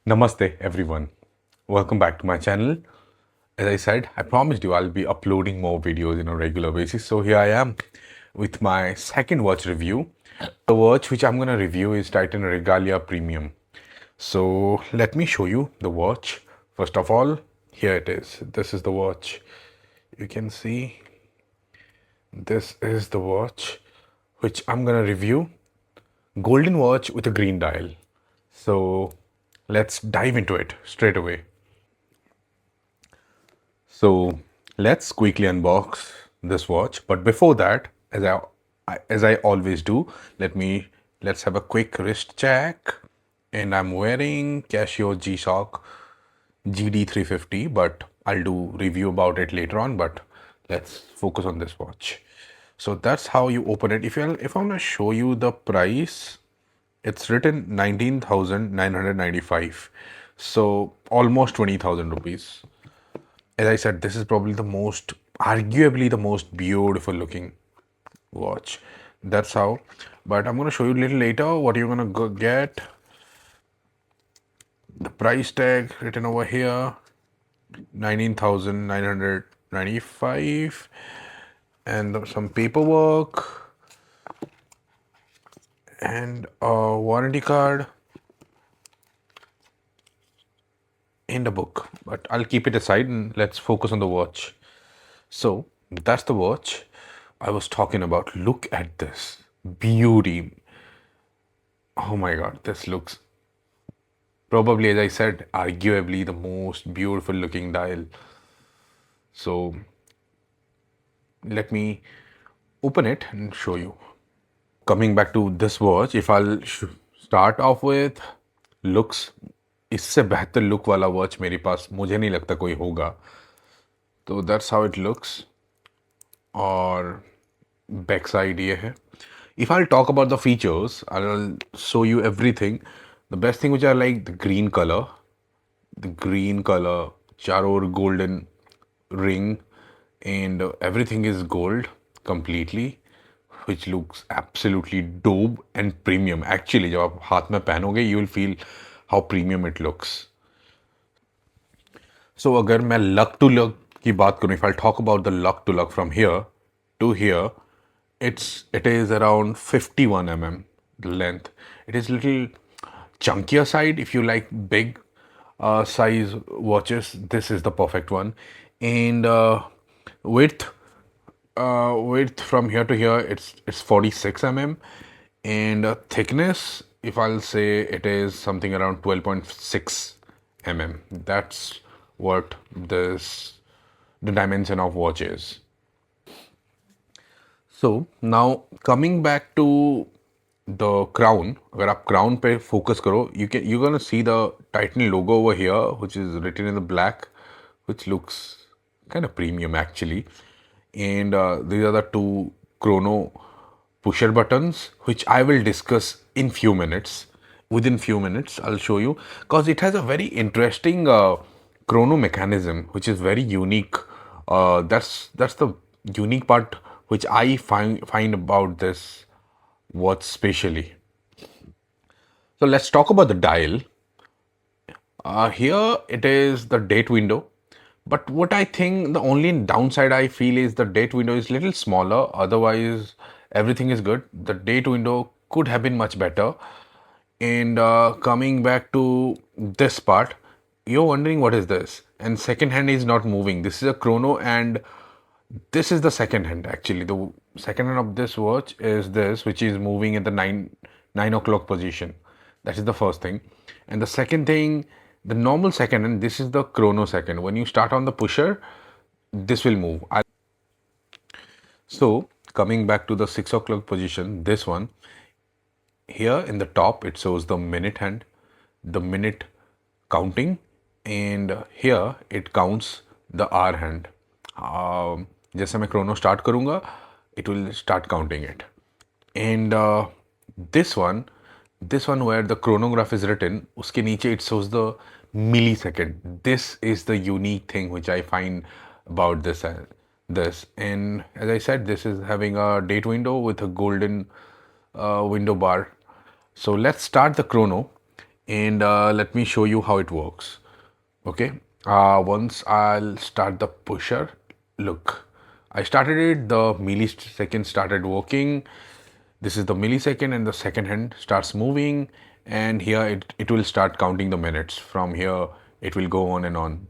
Namaste everyone. Welcome back to my channel. As I said, I promised you I'll be uploading more videos on a regular basis. So here I am with my second watch review. The watch which I'm going to review is Titan Regalia Premium. So let me show you the watch. First of all, here it is. This is the watch. You can see this is the watch which I'm going to review. Golden watch with a green dial. So let's dive into it straight away. So let's quickly unbox this watch. But before that, as I always do, let's have a quick wrist check. And I'm wearing Casio G-Shock GD350, but I'll do review about it later on. But let's focus on this watch. So that's how you open it. If I'm gonna show you the price, it's written 19,995. So almost 20,000 rupees. As I said, this is probably arguably the most beautiful looking watch. That's how. But I'm going to show you a little later what you're going to get. The price tag written over here, 19,995. And some paperwork and a warranty card and a book. But I'll keep it aside and let's focus on the watch. So that's the watch I was talking about. Look at this beauty. Oh my god, this looks probably, as I said, arguably the most beautiful looking dial. So let me open it and show you. Coming back to this watch, if I'll start off with looks, इससे बेहतर look वाला watch मेरे पास मुझे नहीं लगता कोई होगा. तो दैट्स हाउ इट लुक्स. और बैक साइड ये है. If I'll talk about the features, I'll show you everything. The best thing which I like, the green color. The green color, चारों ओर golden ring, and everything is gold completely, which looks absolutely dope and premium. Actually, जब आप हाथ में पहनोगे, you will feel how premium it looks. So अगर मैं luck to luck की बात करूँ, if I'll talk about the luck to luck from here to here, it is around 51 mm length. It is little chunkier side. If you like big size watches, this is the perfect one. And width width from here to here, it's 46 mm. And thickness, if I'll say, it is something around 12.6 mm. That's what the dimension of watch is. So now coming back to the crown, अगर आप crown पे focus करो, you're gonna see the Titan logo over here, which is written in the black, which looks kind of premium actually. And these are the two chrono pusher buttons, which I will discuss in few minutes. Within few minutes, I'll show you, because it has a very interesting chrono mechanism, which is very unique. That's the unique part which I find about this watch specially. So let's talk about the dial. Here it is the date window. But what I think the only downside I feel is the date window is little smaller. Otherwise, everything is good. The date window could have been much better. And coming back to this part, you're wondering what is this? And second hand is not moving. This is a chrono, and this is the second hand. Actually, the second hand of this watch is this, which is moving in the 9 o'clock position. That is the first thing. And the second thing, the normal second hand, this is the chrono second. When you start on the pusher, this will move. So coming back to the 6 o'clock position, this one, here in the top, it shows the minute hand, the minute counting, and here it counts the hour hand. जैसे मैं chrono start करूँगा, it will start counting it. And this one where the chronograph is written, उसके नीचे it shows the millisecond. This is the unique thing which I find about this. And as I said, this is having a date window with a golden window bar. So let's start the chrono. and let me show you how it works. Okay, once I'll start the pusher. Look, I started it, the millisecond started working. This is the millisecond, and the second hand starts moving, and here it will start counting the minutes. From here it will go on and on.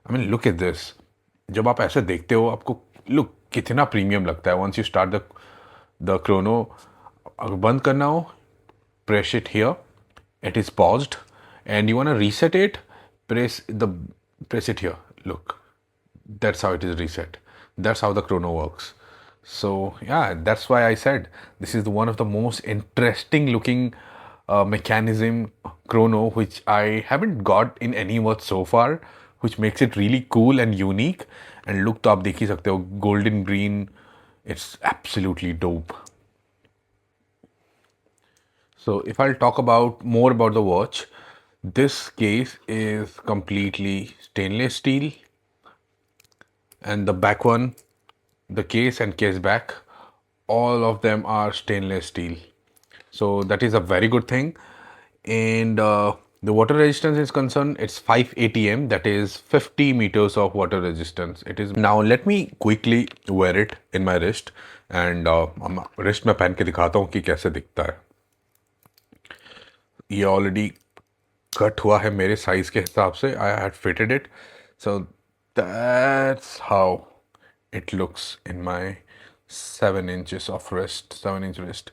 I mean, look at this. जब आप ऐसे देखते हो आपको look कितना premium लगता है. Once you start the chrono, अगर बंद करना हो, press it here, it is paused, and you want to reset it, press it here. Look, that's how it is reset. That's how the chrono works. So yeah, that's why I said this is one of the most interesting looking mechanism chrono which I haven't got in any watch so far, which makes it really cool and unique. And look, तो आप देख ही सकते हो, golden green. It's absolutely dope. So if I'll talk about more about the watch, this case is completely stainless steel, and the back one, the case and case back, all of them are stainless steel. So that is a very good thing. And the water resistance is concerned, it's 5 atm, that is 50 meters of water resistance. It is. Now let me quickly wear it in my wrist, and wrist में पहन के दिखाता हूँ कि कैसे दिखता है. ये ऑलरेडी कट हुआ है मेरे साइज के हिसाब से. I had fitted it, so that's how it looks in my 7 inches of wrist, 7 inch wrist.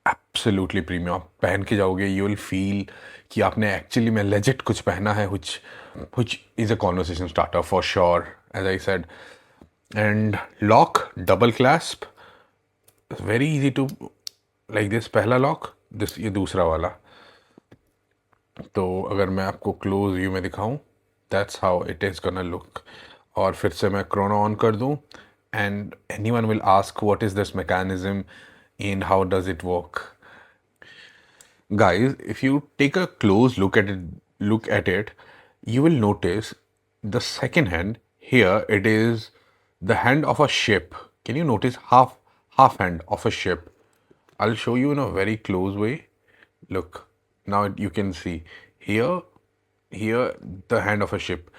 Absolutely premium. आप पहन के जाओगे, यू विल फील कि आपने एक्चुअली में लेजिट कुछ पहना है, which is a conversation starter for sure, as I said. And lock, double clasp, very easy to, like this पहला लॉक, this ये दूसरा वाला. तो अगर मैं आपको क्लोज व्यू में दिखाऊं, that's how it is gonna look. और फिर से मैं क्रोनो ऑन कर दूं, and anyone will ask what is this mechanism and how does it work. Guys, if you take a close look at it, you will notice the second hand here. It is the hand of a ship. Can you notice half hand of a ship? I'll show you in a very close way. Look, now you can see here the hand of a ship.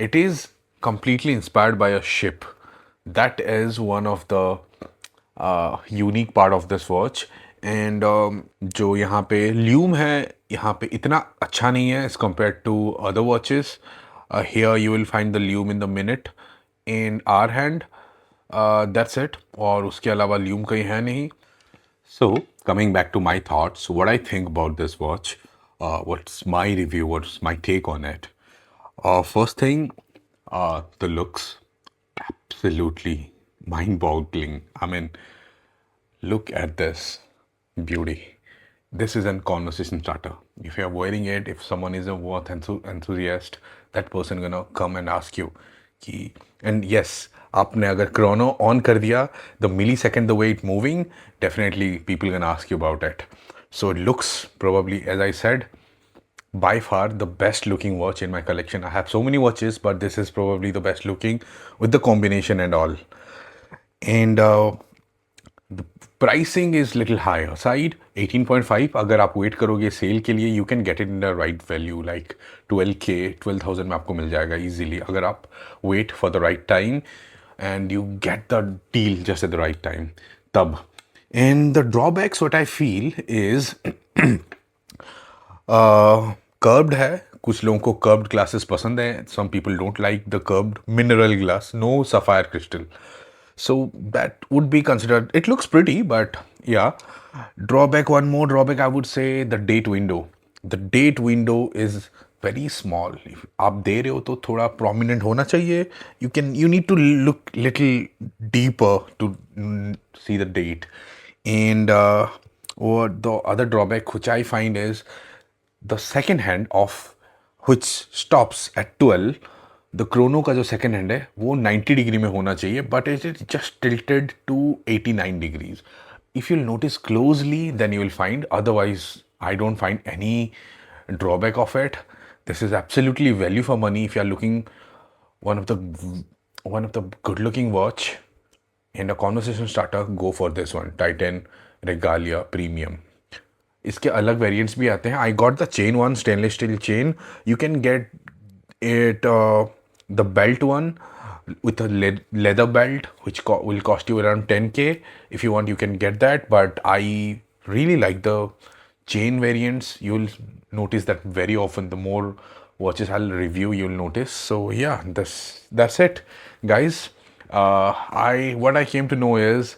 It is completely inspired by a ship. That is one of the unique part of this watch. And जो यहाँ पे ल्यूम है, यहाँ पे इतना अच्छा नहीं है as compare to other watches. Here you will find the lume in the minute in hour hand, that's it. और उसके अलावा ल्यूम कहीं है नहीं. So, coming back to my thoughts, what I think about this watch, what's my review, what's my take on it. First thing, the looks, absolutely mind-boggling. I mean, look at this beauty. This is a conversation starter. If you're wearing it, if someone is a watch enthusiast, that person gonna come and ask you कि, and yes, आपने अगर chrono on कर दिया, the millisecond the way it moving, definitely people gonna ask you about it. So it looks probably, as I said, by far the best looking watch in my collection. I have so many watches, but this is probably the best looking with the combination and all. And the pricing is little higher side, 18.5. अगर आप wait करोगे cell के लिए, you can get it in the right value, like 12K, 12,000 में आपको मिल जाएगा easily, अगर आप wait for the right time and you get the deal just at the right time तब. And the drawbacks what I feel is curved है. कुछ लोगों को curved glasses पसंद है. Some people don't like the curved mineral glass, no sapphire crystal. So that would be considered, it looks pretty, but yeah. Drawback, one more drawback I would say, the date window. The date window is very small. If आप दे रहे हो तो थोड़ा prominent होना चाहिए. You need to look little deeper to see the date. And or the other drawback which I find is the second hand of which stops at 12. The Chrono का जो second hand है वो 90 degree में होना चाहिए, but it is just tilted to 89 degrees. If you will notice closely then you will find, otherwise I don't find any drawback of it. This is absolutely value for money if you are looking one of the good looking watch and a conversation starter. Go for this one, Titan Regalia Premium. इसके अलग variants भी आते हैं. I got the chain one, stainless steel chain. You can get it the belt one with a leather belt which will cost you around 10k. If you want, you can get that, but I really like the chain variants. You'll notice that very often. The more watches I'll review, you'll notice. So yeah, that's it, guys. I what I came to know is,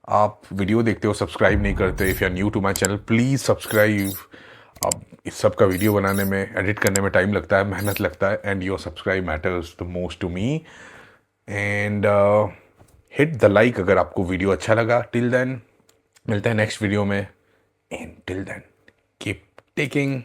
आप video देखते हो, subscribe नहीं करते. If you are new to my channel, please subscribe. अब इस सब का video बनाने में, एडिट करने में टाइम लगता है, मेहनत लगता है, and your subscribe matters the most to me. And hit the like अगर आपको वीडियो अच्छा लगा. टिल देन मिलते हैं नेक्स्ट वीडियो में. And till then keep taking